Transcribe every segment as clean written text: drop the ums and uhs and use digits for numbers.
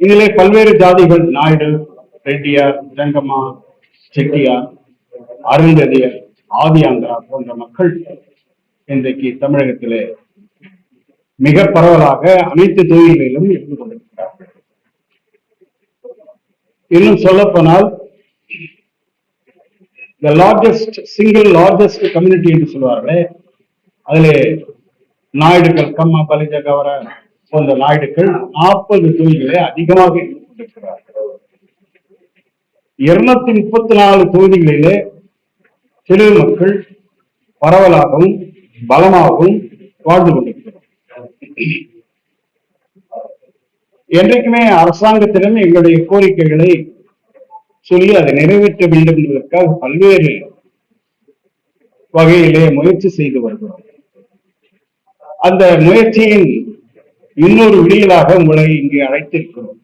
இதிலே பல்வேறு ஜாதிகள் நாயுடு, ரெட்டியார், ஜங்கம்மா, செட்டியார், அருந்ததியர், ஆதியாந்திரா போன்ற மக்கள் இன்றைக்கு தமிழகத்திலே மிக பரவலாக அனைத்து தொகுதிகளிலும் இருந்து கொண்டிருக்கிறார்கள். இன்னும் சொல்ல போனால் சிங்கிள் லார்ஜஸ்ட் கம்யூனிட்டி என்று சொல்வார்களே, அதிலே நாயுடுகள், கம்மா, பலிஜ, கவர போன்ற நாயுடுகள் 40 தொகுதிகளை அதிகமாக இருந்து கொண்டிருக்கிறார்கள். 234 தொகுதிகளிலே தெலுங்கு மக்கள் பரவலாகவும் பலமாகவும் வாழ்ந்து கொண்டிருக்கிறோம். என்றைக்குமே அரசாங்கத்திடம் எங்களுடைய கோரிக்கைகளை சொல்லி அதை நிறைவேற்ற வேண்டும் என்பதற்காக பல்வேறு வகையிலே முயற்சி செய்து வருகிறோம். அந்த முயற்சியின் இன்னொரு விடியலாக உங்களை இங்கே அழைத்திருக்கிறோம்.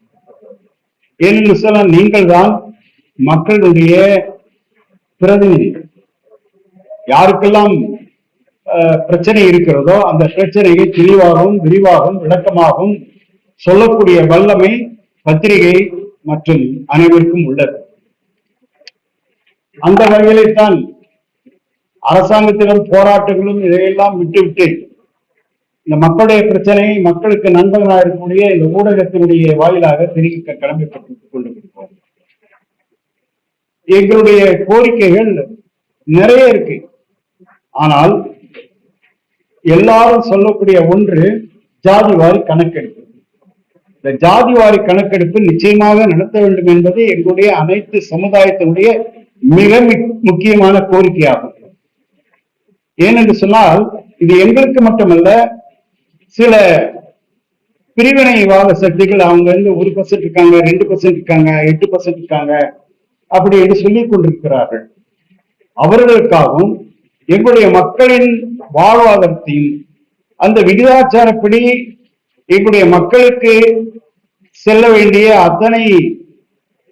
ஏனென்று சொன்னால் நீங்கள் தான் மக்களுடைய பிரதிநிதிகள். யாருக்கெல்லாம் பிரச்சனை இருக்கிறதோ அந்த பிரச்சனையை தெளிவாகவும் விரிவாகவும் விளக்கமாகவும் சொல்லக்கூடிய வல்லமை பத்திரிகை மற்றும் அனைவருக்கும் உள்ளது. அந்த வகையில்தான் அரசாங்கத்திடம் போராட்டங்களும் இதையெல்லாம் விட்டுவிட்டு இந்த மக்களுடைய பிரச்சனையை மக்களுக்கு நண்பர்களாக இருக்கக்கூடிய இந்த ஊடகத்தினுடைய வாயிலாக தெரிவிக்க கடமைப்பட்டுக் கொண்டிருக்கிறோம். எங்களுடைய கோரிக்கைகள் நிறைய இருக்கு. ஆனால் எல்லாரும் சொல்லக்கூடிய ஒன்று ஜாதிவாரி கணக்கெடுப்பு. இந்த ஜாதிவாரி கணக்கெடுப்பு நிச்சயமாக நடத்த வேண்டும் என்பது எங்களுடைய அனைத்து சமுதாயத்தினுடைய மிக முக்கியமான கோரிக்கையாகும். ஏனென்று சொன்னால் இது எங்களுக்கு மட்டுமல்ல, சில பிரிவினைவாத சக்திகள் அவங்க வந்து 1% இருக்காங்க, 2% இருக்காங்க, 8% இருக்காங்க அப்படி என்று சொல்லிக் கொண்டிருக்கிறார்கள். அவர்களுக்காகவும் எங்களுடைய மக்களின் வாழ்வாதாரத்தையும் அந்த விகிதாச்சாரப்படி எங்களுடைய மக்களுக்கு செல்ல வேண்டிய அத்தனை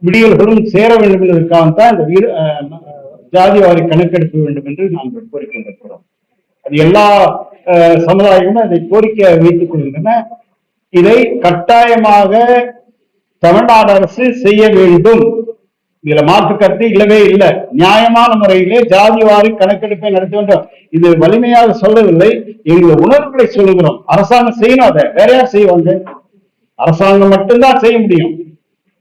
விடியல்களும் சேர வேண்டும் என்பதற்காகத்தான் இந்த ஜாதிவாரி கணக்கெடுக்க வேண்டும் என்று நாங்கள் கோரிக்கொண்டிருக்கிறோம். அது எல்லா சமுதாயமும் அதை கோரிக்கை வைத்துக் கொள்கின்றன. இதை கட்டாயமாக தமிழ்நாடு அரசு செய்ய வேண்டும். இதுல மாற்று கருத்து இல்லவே இல்லை. நியாயமான முறையிலே ஜாதிவாரி கணக்கெடுப்பை நடத்த வேண்டும். இது வலிமையாக சொல்லவில்லை, எங்கள் உணர்வுகளை சொல்லுகிறோம். அரசாங்கம் செய்யணும், அதை வேற யார் செய்வாங்க? அரசாங்கம் மட்டும்தான் செய்ய முடியும்.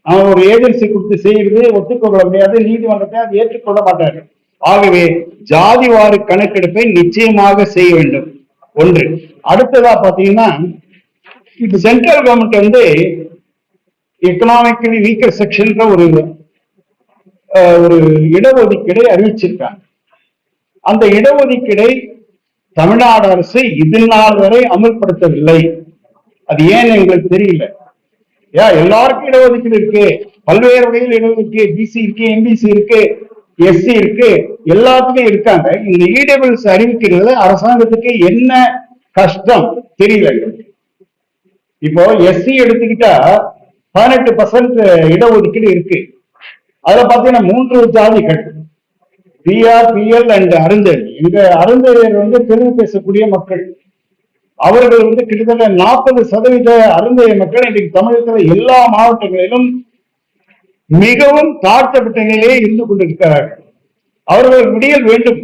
அவன் ஒரு ஏஜென்சி கொடுத்து செய்யறது ஒத்துக்கொள்ள முடியாது, நீதிமன்றத்தை அதை ஏற்றுக்கொள்ள மாட்டார்கள். ஆகவே ஜாதிவாரி கணக்கெடுப்பை நிச்சயமாக செய்ய வேண்டும். ஒன்று. அடுத்ததா பாத்தீங்கன்னா, இப்ப சென்ட்ரல் கவர்மெண்ட் வந்து எக்கனாமிக்கலி வீக்கர் செக்ஷன் ஒரு இடஒதுக்கீடை அறிவிச்சிருக்காங்க. அந்த இடஒதுக்கீடை தமிழ்நாடு அரசு இது நாள் வரை அமல்படுத்தவில்லை. அது ஏன் எங்களுக்கு தெரியல. எல்லாருக்கும் இடஒதுக்கீடு இருக்கு, பல்வேறு வகையில் இடஒதுக்கீடு, பிசி இருக்கு, எம்பிசி இருக்கு, எஸ்சி இருக்கு, எல்லாத்துக்கும் இருக்காங்க. இந்த இடபிள்யூஎஸ் அறிவிக்கிறது அரசாங்கத்துக்கு என்ன கஷ்டம் தெரியல. இப்போ எஸ்சி எடுத்துக்கிட்டா 18% இடஒதுக்கீடு இருக்கு. அதுல பாத்தீங்கன்னா 3 ஜாதிகள், பிஆர், பிஎல் அண்ட் அருந்ததி. இங்க அருந்ததியர் வந்து தெலுங்கு பேசக்கூடிய மக்கள். அவர்கள் வந்து கிட்டத்தட்ட 40% அருந்ததிய மக்கள் இன்றைக்கு தமிழகத்தில் எல்லா மாவட்டங்களிலும் மிகவும் தாழ்த்தப்பட்ட நிலையே இருந்து கொண்டிருக்கிறார்கள். அவர்கள் விடியல் வேண்டும்.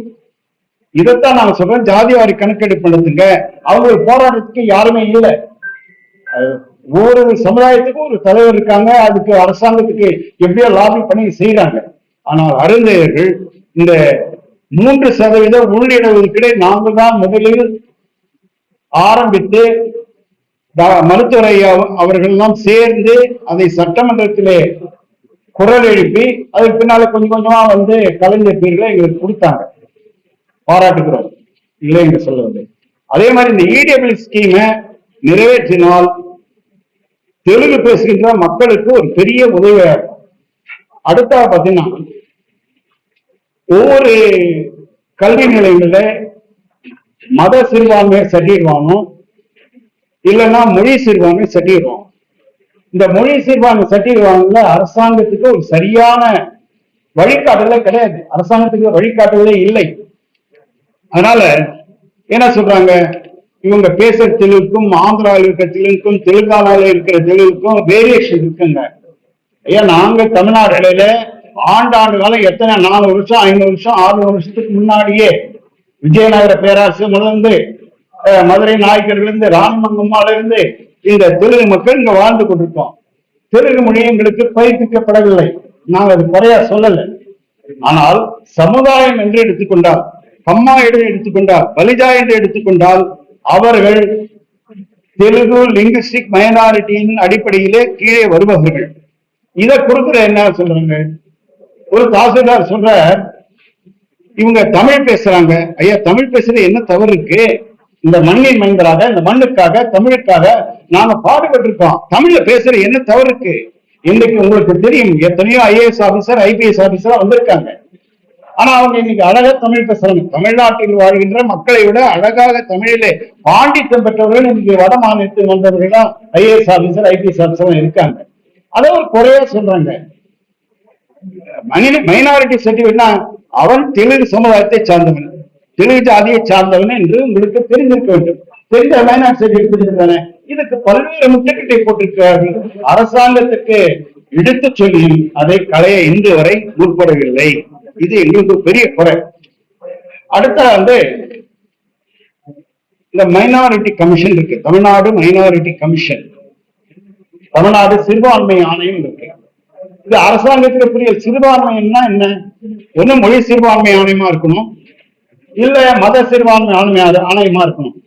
இதைத்தான் நான் சொல்றேன், ஜாதிவாரி கணக்கெடுப்பு நடத்துங்க. அவங்களுக்கு போராட்டத்துக்கு யாருமே இல்லை. ஒவ்வொரு சமுதாயத்துக்கும் ஒரு தலைவர் இருக்காங்க, அதுக்கு அரசாங்கத்துக்கு எப்படியோ லாபி பண்ணி செய்யறாங்க. ஆனால் அருந்தையர்கள் இந்த 3% உள்ளிடஒதுக்கீடை நாங்கள் தான் முதலில் ஆரம்பித்து மருத்துவரை அவர்கள் எல்லாம் சேர்ந்து அதை சட்டமன்றத்திலே குரல் எழுப்பி அதுக்கு பின்னால கொஞ்சம் கொஞ்சமா வந்து கலைஞர் பேர்களை எங்களுக்கு கொடுத்தாங்க. பாராட்டுகிறோம், இல்லை என்று சொல்லவில்லை. அதே மாதிரி இந்த இடபிள்யூ ஸ்கீமை நிறைவேற்றினால் தெலுங்கு பேசுகின்ற மக்களுக்கு ஒரு பெரிய உதவியா இருக்கும். அடுத்த பாத்தீங்கன்னா, ஒவ்வொரு கல்வி நிலையங்கள மத சிறுபான்மை சட்டிடுவாங்க, இல்லைன்னா மொழி சிறுபான்மை சட்டிடுவாங்க. இந்த மொழி சிறுபான்மை சட்டிடுவாங்கல அரசாங்கத்துக்கு ஒரு சரியான வழிகாட்டுதலே கிடையாது. அரசாங்கத்துக்கு வழிகாட்டுதலே இல்லை. அதனால என்ன சொல்றாங்க, இவங்க பேசுற தெலுங்குக்கும் ஆந்திராவில் இருக்கிற தெலுங்குக்கும் தெலுங்கானால இருக்கிற தெலுங்குக்கும் வேரியேஷன் இருக்குங்க. ஐயா, நாங்க தமிழ்நாடு இடையில ஆண்டாண்டு காலம் எத்தனை 400 வருஷம் 500 வருஷம் 600 வருஷத்துக்கு முன்னாடியே விஜயநகர பேராசு முதலிருந்து மதுரை நாயக்கர்கள் இருந்து ராமமங்கம்மால இருந்து இந்த தெலுங்கு மக்கள் இங்க வாழ்ந்து கொண்டிருக்கோம். தெலுங்கு மொழி எங்களுக்கு பயிற்சிக்கப்படவில்லை, நாங்க அது குறையா சொல்லல. ஆனால் சமுதாயம் என்று எடுத்துக்கொண்டால், கம்மா என்று எடுத்துக்கொண்டால், பலிஜா என்று எடுத்துக்கொண்டால், அவர்கள் தெலுங்கு லிங்குஸ்டிக் மைனாரிட்டியின் அடிப்படையிலே கீழே வருபவர்கள். இதை கொடுக்குற என்ன சொல்றாங்க, ஒரு தாசில்தார் சொல்ற, இவங்க தமிழ் பேசுறாங்க. ஐயா, தமிழ் பேசுறது என்ன தவறு இருக்கு? இந்த மண்ணின் மைந்தராக, இந்த மண்ணுக்காக, தமிழுக்காக நாங்க பாடுபட்டு இருக்கோம். தமிழ்ல பேசுற என்ன தவறு இருக்கு? இன்னைக்கு உங்களுக்கு தெரியும், எத்தனையோ IAS ஆபீசர் IPS ஆபீசரா வந்திருக்காங்க. ஆனா அவங்க இன்னைக்கு அழகா தமிழ் பேசுறாங்க. தமிழ்நாட்டில் வாழ்கின்ற மக்களை விட அழகாக தமிழிலே பாண்டித்தம் பெற்றவர்கள் இன்னைக்கு வட மாநிலத்தில் வந்தவர்கள் தான் IAS ஆபீசர் IPS ஆபீசர் இருக்காங்க. அதை ஒரு குறையா சொல்றாங்க. மைனாரிட்டி சர்டிபிகேட்னா அவன் தெலுங்கு சமுதாயத்தை சார்ந்தவன், தெலுங்கு ஜாதியை சார்ந்தவன் என்று உங்களுக்கு தெரிந்திருக்க வேண்டும். தெரிந்த மைனாரிட்டி சர்டிபிகேட் கொடுத்திருக்காங்க. இதுக்கு பல்வேறு முட்டுக்கட்டை போட்டிருக்கிறார்கள். அரசாங்கத்துக்கு எடுத்து சொல்லி அதை களைய இன்று வரை முற்படவில்லை. இது எங்களுக்கு பெரிய குறை. அடுத்த இந்த மைனாரிட்டி கமிஷன் இருக்கு, தமிழ்நாடு மைனாரிட்டி கமிஷன், தமிழ்நாடு சிறுபான்மை ஆணையம் இருக்கு. இது அரசாங்கத்துக்கு புரிய சிறுபான்மைன்னா என்ன? ஒண்ணு மொழி சிறுபான்மை ஆணையமா இருக்கணும், இல்ல மத சிறுபான்மை ஆணையமா இருக்கணும்.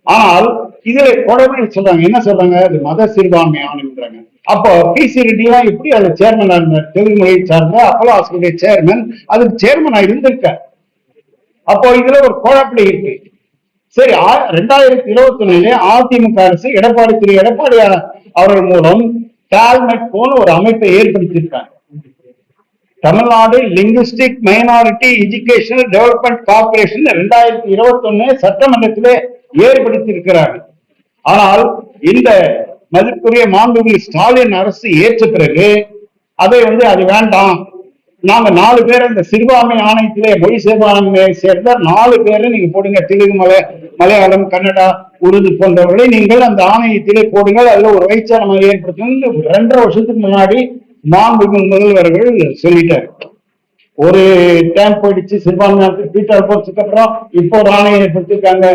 ஆனால் இதுல கொடை சொல்றாங்க, என்ன சொல்றாங்க, அது மத சிறுபான்மை ஆணையம்ன்றாங்க. அப்போ PC ரெட்டி எல்லாம் எப்படி அது சேர்மனா இருந்தார்? தெலுங்கு மொழியை சார்ந்த அப்போலோ ஹாஸ்பிட்டல் சேர்மன், அதுக்கு சேர்மனா இருந்திருக்க. அப்போ இதுல ஒரு குழப்படி இருக்கு. சரி, 2021 அதிமுக அரசு எடப்பாடி அவர்கள் மூலம் டால்மெட் போல ஒரு அமைப்பை ஏற்படுத்தியிருக்காங்க. Tamil Nadu linguistic minority educational development corporation 2021 சட்டமன்றத்திலே ஏற்படுத்தி இருக்கிறார்கள். ஆனால் இந்த மதிப்புரிய மாண்புமிகு ஸ்டாலின் அரசு ஏற்ற பிறகு அதை அது வேண்டாம், நாங்க 4 பேரை இந்த சிறுபான்மை ஆணையத்திலே மொழி சிறுபான்மையை சேர்ந்த 4 பேரை நீங்க போடுங்க, தெலுங்கு மலையாளம் கன்னடா உருது போன்றவர்களை நீங்கள் அந்த ஆணையத்திலே போடுங்கள், அதுல ஒரு வைச்சாரம் ஏற்படுத்தணும். 2.5 வருஷத்துக்கு முன்னாடி மாண்புமிகு முதல்வர்கள் சொல்லிட்டாரு. ஒரு டேம் போயிடுச்சு, சிறுபான்மை பீட்டால் போச்சதுக்கு அப்புறம் இப்போ ஒரு ஆணையம் ஏற்படுத்திருக்காங்க.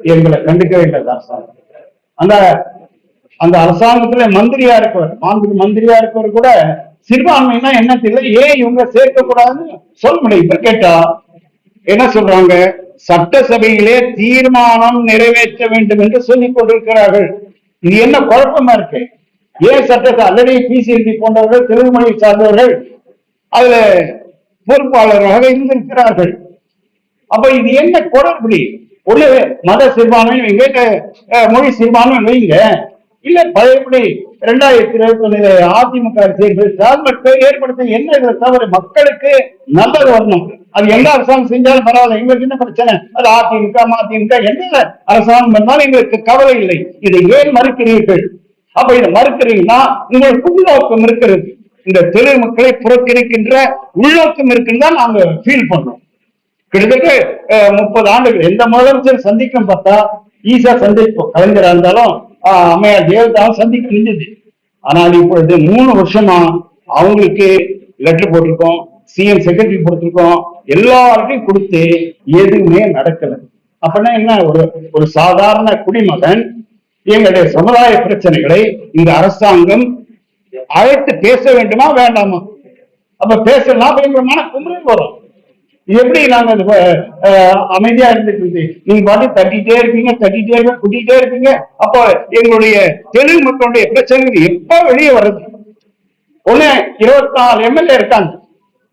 எங்களை கண்டுக்கவே இல்லை அரசாங்கம். அந்த அரசாங்கத்துல மந்திரியா இருக்கவர், மாண்புமிகு மந்திரியா இருக்கவர் கூட சிறுபான்மைன்னா என்ன தெரியல, ஏன் இவங்க சேர்க்க கூடாதுன்னு சொல்ல முடியும். இப்ப கேட்டா என்ன சொல்றாங்க, சட்டசபையிலே தீர்மானம் நிறைவேற்ற வேண்டும் என்று சொல்லிக் கொண்டிருக்கிறார்கள். இது என்ன குழப்பமா இருக்கு? ஏன் சட்டத்தை ஆல்ரெடி PCLD போன்றவர்கள் தெலுங்கு மொழியை சார்ந்தவர்கள் அதுல பொறுப்பாளர்களாக இருந்திருக்கிறார்கள். அப்ப இது என்ன குழப்படி? ஒண்ணு மத சிறுபான்மை வைங்க, மொழி சிறுபான்மை வைங்க, இல்ல பழையபடி 2021 அதிமுக ஏற்படுத்த என்ன இதை தவிர மக்களுக்கு நல்லது வரணும். அது எந்த அரசாங்கம் செஞ்சாலும் பரவாயில்ல, எங்களுக்கு என்ன பிரச்சனை? அது அதிமுக எந்த அரசாங்கம் பண்ணாலும் எங்களுக்கு கவலை இல்லை. இதை ஏன் மறுக்கிறீர்கள்? அப்ப இதை மறுக்கிறீங்கன்னா உங்களுக்கு உள்நோக்கம் இருக்கிறது, இந்த தெலுங்கு மக்களை புறக்கணிக்கின்ற உள்நோக்கம் இருக்குன்னு தான் நாங்க ஃபீல் பண்றோம். கிட்டத்தட்ட 30 ஆண்டுகள் எந்த முதலமைச்சர் சந்திக்கும் பார்த்தா ஈஸியா சந்திப்போம். கலைஞரா இருந்தாலும் அம்மையார் ஜெயலலிதாவும் சந்திக்க முடிஞ்சது. ஆனால் இப்பொழுது 3 வருஷமா அவங்களுக்கு லெட்டர் போட்டிருக்கோம், CM செக்ரட்டரி கொடுத்திருக்கோம், எல்லாருக்கும் கொடுத்து எதுவுமே நடக்கல. அப்படின்னா என்ன, ஒரு சாதாரண குடிமகன் எங்களுடைய சமுதாய பிரச்சனைகளை இந்த அரசாங்கம் அழைத்து பேச வேண்டுமா வேண்டாமா? அப்ப பேசலாம் மன குமுறல் வரும். எப்படி நாங்க அமைதியா இருந்துட்டு நீங்க பாட்டு தட்டிட்டே இருப்பீங்க, கூட்டிகிட்டே இருப்பீங்க. அப்போ எங்களுடைய தெலுங்கு மக்களுடைய பிரச்சனைகள் எப்ப வெளியே வருது? ஒண்ணு 24 MLA இருக்காங்க,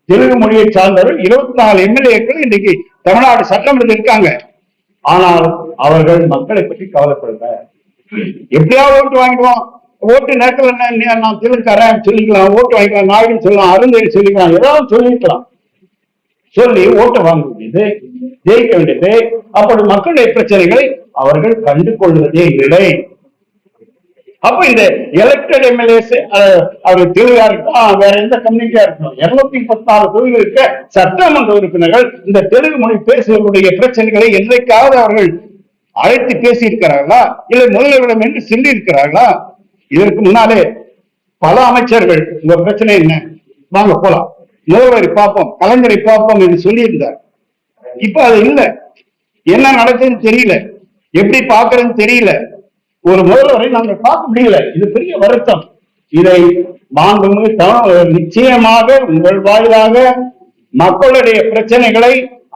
தெலுங்கு மொழியை சார்ந்தவர்கள் 24 MLAக்கள் இன்றைக்கு தமிழ்நாடு சட்டமன்றத்தில் இருக்காங்க. ஆனால் அவர்கள் மக்களை பற்றி கவலைப்படல. எப்படியாவது ஓட்டு வாங்கிடுவோம், ஓட்டு நேரத்தில் நான் தெலுங்குக்காரன் சொல்லிக்கலாம், ஓட்டு வாங்கிக்கலாம், நாயுடு சொல்லலாம், அருந்தேவி சொல்லிக்கலாம், ஏதாவது சொல்லிக்கலாம், சொல்லி ஓட்டு வாங்க வேண்டியது, ஜெயிக்க வேண்டியது. அப்படி மக்களுடைய பிரச்சனைகளை அவர்கள் கண்டு கொள்வதே இல்லை. அப்ப இந்த எலெக்டட் MLAs அவர் தெலுங்கா இருக்கட்டும், வேற எந்த கம்யூனிட்டியா இருக்கட்டும், 234 தொகுதிகள் இருக்க சட்டமன்ற உறுப்பினர்கள் இந்த தெலுங்கு மொழி பேசுவதற்குடைய பிரச்சனைகளை என்றைக்காவது அவர்கள் அழைத்து பேசி இருக்கிறார்களா, இல்லை முதல்வரிடம் என்று சொல்லி இருக்கிறார்களா? இதற்கு முன்னாலே பல அமைச்சர்கள் உங்க பிரச்சனை என்ன, வாங்க போலாம், முதல்வரை பார்ப்போம், கலைஞரை பார்ப்போம் என்று சொல்லியிருந்தார். இப்ப அது இல்லை. என்ன நடக்குதுன்னு தெரியல, எப்படி பாக்குறதுன்னு தெரியல. ஒரு முதல்வரை நாங்கள் பார்க்க முடியல. இது பெரிய வருத்தம். இதை நிச்சயமாக உங்கள் வாயிலாக மக்களுடைய பிரச்சனைகளை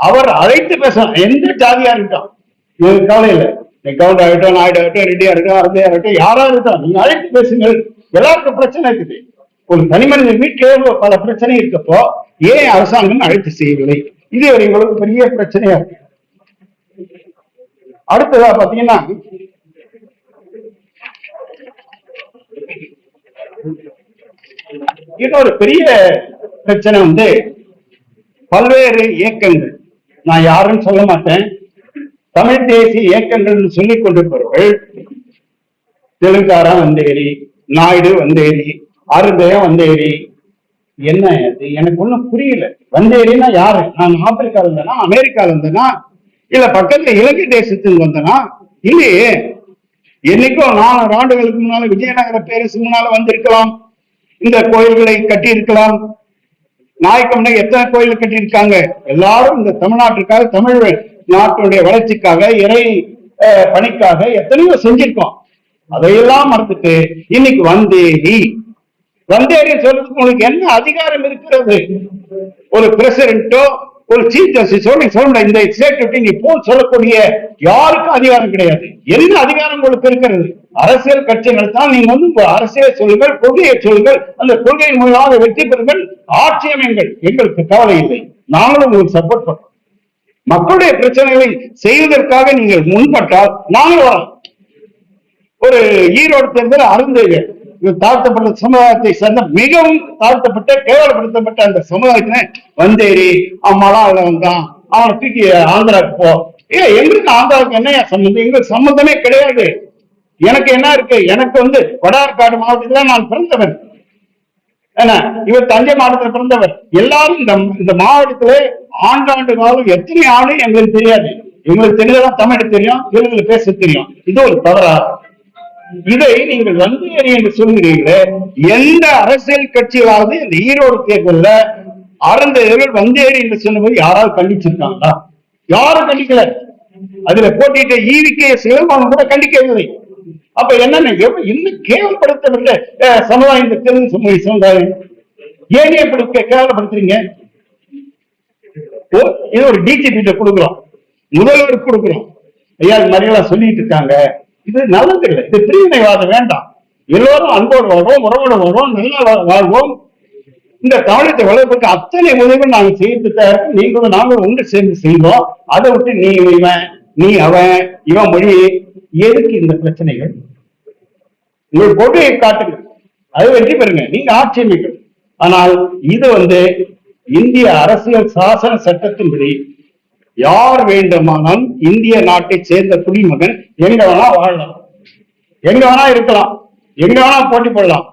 அவர் அழைத்து பேசலாம். எந்த ஜாதியா இருக்கட்டும், எனக்கு கவலை இல்லை. கவுண்ட் ஆகட்டும், நாயுடு ஆகட்டும், ரெட்டியா இருக்கட்டும், அரசே ஆகட்டும், யாரா இருக்கட்டும், நீங்க அழைத்து பேசுங்கள். எல்லாருக்கும் பிரச்சனை இருக்குது. ஒரு தனி மனித வீட்டிலே பல பிரச்சனை இருக்கப்போ ஏன் அரசாங்கம் அழைத்து செய்யவில்லை? இது எங்களுக்கு பெரிய பிரச்சனையா இருக்கு. அடுத்ததா பாத்தீங்கன்னா, இன்னொரு பெரிய பிரச்சனை வந்து பல்வேறு இயக்கங்கள், நான் யாருன்னு சொல்ல மாட்டேன், தமிழ் தேசிய இயக்கங்கள் சொல்லிக் கொண்டிருப்பவர்கள் தெலுங்காரா வந்தேரி, நாயுடு வந்தேரி, அருந்தயம் வந்தேரி, என்ன அது எனக்கு ஒண்ணும் புரியல. வந்தேரின்னா யாரு? நான் ஆப்பிரிக்கால இருந்தேனா, அமெரிக்கால இருந்தேனா, இல்ல பக்கத்துல இலங்கை தேசத்துக்கு வந்தனா? இல்லையே. என்னைக்கும் 400 ஆண்டுகளுக்கு முன்னால விஜயநகர பேரரசு முன்னால வந்திருக்கலாம், இந்த கோயில்களை கட்டி இருக்கலாம். நாயக்கம்னா எத்தனை கோயில் கட்டி இருக்காங்க? எல்லாரும் இந்த தமிழ்நாட்டுக்காக, தமிழ் நாட்டுடைய வளர்ச்சிக்காக, இறை பணிக்காக எத்தனையோ செஞ்சிருக்கோம். அதையெல்லாம் மறந்துட்டு இன்னைக்கு வந்தேரி வந்தேரி சொல்றதுக்கு உங்களுக்கு என்ன அதிகாரம் இருக்கிறது? ஒரு பிரசிடென்ட்டோ ஒரு சீஃப் ஜஸ்டிஸோ நீங்க சொல்ல முடியாது. இந்த ஸ்டேட் விட்டு நீ போ சொல்லக்கூடிய யாருக்கும் அதிகாரம் கிடையாது. என்ன அதிகாரம் உங்களுக்கு இருக்கிறது? அரசியல் கட்சிகள் தான். நீங்க வந்து அரசியல் சொல்லுங்கள், கொள்கையை சொல்லுங்கள், அந்த கொள்கையின் மூலமாக வெற்றி பெறுங்கள், ஆட்சி அமைங்கள். எங்களுக்கு கவலை இல்லை, நாங்களும் உங்களுக்கு சப்போர்ட் பண்றோம். மக்களுடைய பிரச்சனைகளை செய்வதற்காக நீங்கள் முன்பட்டால் நாங்கள் வரோம். ஒரு ஈரோடு தேர்தல் அருந்தேங்க தாழ்த்தப்பட்ட சமுதாயத்தை சேர்ந்த மிகவும் தாழ்த்தப்பட்ட கேவலப்படுத்தப்பட்ட அந்த சமுதாயத்தின வந்தேரி அம்மாலாம் அதுல வந்தான், அவனை தூக்கி ஆந்திராவுக்கு போ. எங்களுக்கு ஆந்திராவுக்கு என்ன சம்பந்தம்? எங்களுக்கு சம்பந்தமே கிடையாது. எனக்கு என்ன இருக்கு? எனக்கு வந்து வடார்காடு மாவட்டத்துல நான் பிறந்தவன். ஏன்னா இவர் தஞ்சை மாவட்டத்தில் பிறந்தவர். எல்லாரும் இந்த மாவட்டத்துல ஆண்டாண்டு காலம் எத்தனை ஆண்டு எங்களுக்கு தெரியாது. எங்களுக்கு தெரிஞ்சதான் தமிழ் தெரியும், தெலுங்குல பேச தெரியும். இது ஒரு தவறா? இதை நீங்கள் வந்தேரி என்று சொல்கிறீர்களே, எந்த அரசியல் கட்சிகளாவது இந்த ஈரோடு தேர்தலில் அறந்தவர்கள் வந்தேரி என்று சொன்னபோது யாராவது கண்டிச்சிருக்காங்களா? யாரும் கண்டிக்கல. அதுல போட்டியிட்ட ஈவிக்கே சிவபானம் கூட கண்டிக்கவில்லை. அப்ப என்னன்னு இன்னும் கேவலப்படுத்தப்பட்ட சமுதாயம் இந்த தெலுங்கு சமுதாயம். ஏன் எப்படி கேவலப்படுத்துறீங்க? இது ஒரு டிஜிபி கொடுக்குறோம், முதல்வருக்கு கொடுக்குறோம். ஐயா இது மாதிரி எல்லாம் சொல்லிட்டு இருக்காங்க. இது நல்லது இல்லை. இது பிரிவினைவாதம் வேண்டாம். எல்லோரும் அன்போடு வாழ்வோம், உறவோடு வாழ்வோம், நல்லா வாழ்வோம். இந்த தமிழகத்தை வளர்ப்புக்கு அத்தனை உதவிகள் நாங்கள் செய்யறதுக்கு நீங்களும் நாங்களும் ஒன்று சேர்ந்து செய்வோம். அதை விட்டு நீ இவன், நீ அவன், இவன் மொழி, எதுக்கு இந்த பிரச்சனைகள்? உங்கள் கொள்கையை காட்டுங்க, அது வெற்றி பெறுங்க, நீங்க ஆட்சி அமைக்கணும். ஆனால் இது வந்து இந்திய அரசியல் சாசன சட்டத்தின்படி யார் வேண்டுமானால் இந்திய நாட்டை சேர்ந்த குடிமகன் எங்க வேணா வாழலாம், எங்க வேணா இருக்கலாம், எங்க வேணா போட்டி போடலாம்.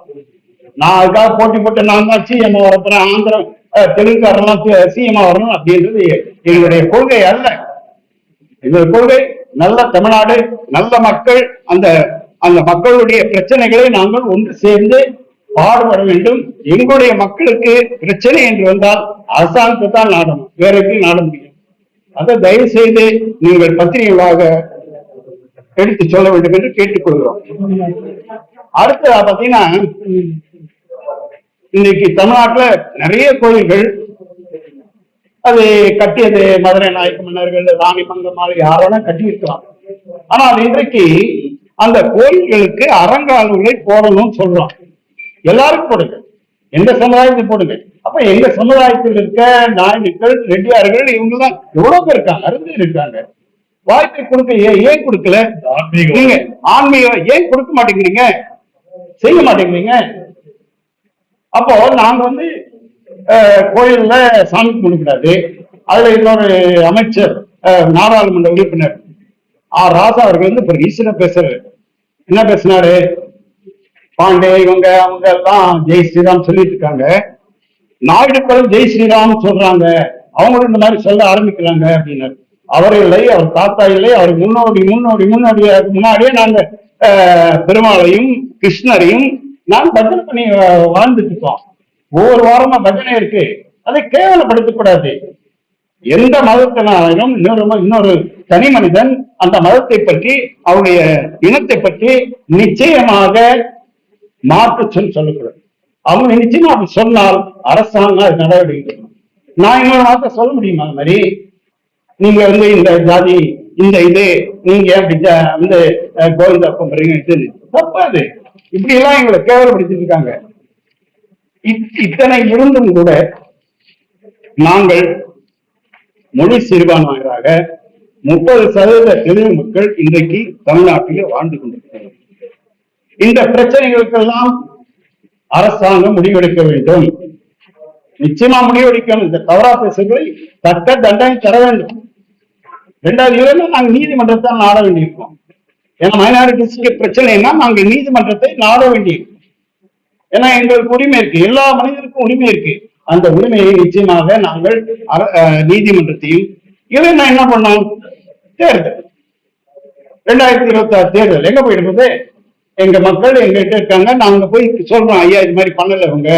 நான் அதுக்காக போட்டி போட்டு நான் தான் சிஎம் வரப்போறேன், ஆந்திரம் தெலுங்காரெல்லாம் சிஎம் வரணும் அப்படின்றது எங்களுடைய கொள்கை அல்ல. எங்களுடைய கொள்கை நல்ல தமிழ்நாடு, நல்ல மக்கள், அந்த அந்த மக்களுடைய பிரச்சனைகளை நாங்கள் ஒன்று சேர்ந்து பாடுபட வேண்டும். எங்களுடைய மக்களுக்கு பிரச்சனை என்று வந்தால் அரசாங்கத்தை தான் நாடணும், வேற எப்படி நாட முடியும்? அதை தயவு செய்து நீங்கள் பத்திரிகைகளாக எடுத்து சொல்ல வேண்டும் என்று கேட்டுக்கொள்கிறோம். அடுத்ததா பாத்தீங்கன்னா, இன்னைக்கு தமிழ்நாட்டுல நிறைய கோயில்கள் அது கட்டியது மதுரை நாயக்க மன்னர்கள், ராணி மங்கம்மாள், யாரோட கட்டி இருக்கலாம். ஆனால் இன்றைக்கு அந்த கோயில்களுக்கு அறங்காவலர்களை போடணும்னு சொல்றோம். எல்லாருக்கும் போடுங்க, எந்த சமுதாயத்தை போடுங்க. அப்ப எங்க சமுதாயத்தில் இருக்க நாயகர்கள், ரெட்டியார்கள், இவங்க தான் எவ்வளவு பேர் இருக்காங்க, அருந்து இருக்காங்க. வாய்ப்பை கொடுக்க ஏன் கொடுக்கல? நீங்க ஆன்மீகம் ஏன் கொடுக்க மாட்டேங்கிறீங்க, செய்ய மாட்டேங்கிறீங்க? அப்போ நாங்க வந்து கோயில்ல சாமி கும்பிடக்கூடாது. அதுல இன்னொரு அமைச்சர், நாடாளுமன்ற உறுப்பினர் ராசா அவர்கள் வந்து இப்ப ரீசனா பேசுறாரு. என்ன பேசினாரு? பாண்டே இவங்க அவங்க எல்லாம் ஜெய் ஸ்ரீராம் சொல்லிட்டு இருக்காங்க, நாயுடுக்களும் ஜெய் ஸ்ரீராம் சொல்றாங்க, அவங்களும் இந்த மாதிரி சொல்ல ஆரம்பிக்கிறாங்க அப்படின்னாரு. அவர் இல்லை, அவர் தாத்தா இல்லை, அவர் முன்னாடியே நாங்க பெருமாளையும் கிருஷ்ணரையும் நான் பஜனை பண்ணி வாழ்ந்துட்டு இருக்கோம். ஒவ்வொரு வாரமா பஜனை இருக்கு. அதை கேவலப்படுத்தக்கூடாது. எந்த மதத்தினாலும் இன்னொரு தனி மனிதன் அந்த மதத்தை பற்றி அவருடைய இனத்தை பற்றி நிச்சயமாக மாற்று சொல்லக்கூடாது. அவங்க நிச்சயமா அப்படி சொன்னால் அரசாங்கம் அது நடவடிக்கை. நான் இன்னொரு வார்த்தை சொல்ல முடியுமா? அந்த மாதிரி நீங்க இந்த ஜாதி இது நீங்க இந்த கோவிந்தா பண்றீங்க, தப்பாது. இப்படி எல்லாம் எங்களை கேவலப்படுத்திட்டு இருக்காங்க. இத்தனை இருந்தும் கூட நாங்கள் மொழி சிறுபான்மையராக 30% தெலுங்கு மக்கள் இன்றைக்கு தமிழ்நாட்டிலே வாழ்ந்து கொண்டிருக்கிறார்கள். இந்த பிரச்சனைகளுக்கெல்லாம் அரசாங்கம் முடிவெடுக்க வேண்டும். நிச்சயமா முடிவெடுக்கணும். இந்த தவறா பேசுகளை தக்க தண்டனை தர வேண்டும். 2வது நாங்க நீதிமன்றத்தை நாட வேண்டியிருக்கோம். ஏன்னா மைனாரிட்டிஸ்க்கு பிரச்சனைனா நாங்க நீதிமன்றத்தை நாட வேண்டியிருக்கோம். ஏன்னா எங்களுக்கு உரிமை இருக்கு, எல்லா மனிதருக்கும் உரிமை இருக்கு. அந்த உரிமையை நிச்சயமாக நாங்கள் நீதிமன்றத்தையும் நான் என்ன பண்ணோம்? தேர்தல் 2026 தேர்தல் எங்க போயிட்டு எங்க மக்கள் எங்கிட்ட இருக்காங்க. நாங்க போய் சொல்றோம், ஐயா இது மாதிரி பண்ணல இவங்க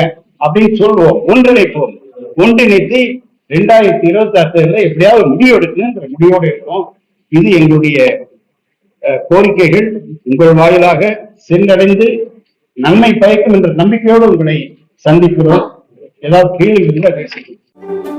அப்படின்னு சொல்லுவோம். ஒன்றிணைத்து 2026 தேர்தல எப்படியாவது முடிவு எடுக்கணுங்கிற முடிவோடு இருக்கும். இது எங்களுடைய கோரிக்கைகள் உங்கள் வாயிலாக சென்றடைந்து நன்மை பயக்கும் என்ற நம்பிக்கையோடு உங்களை சந்திக்கிறோம். ஏதாவது கேள்வி இருந்தால் பேசுகிறோம்.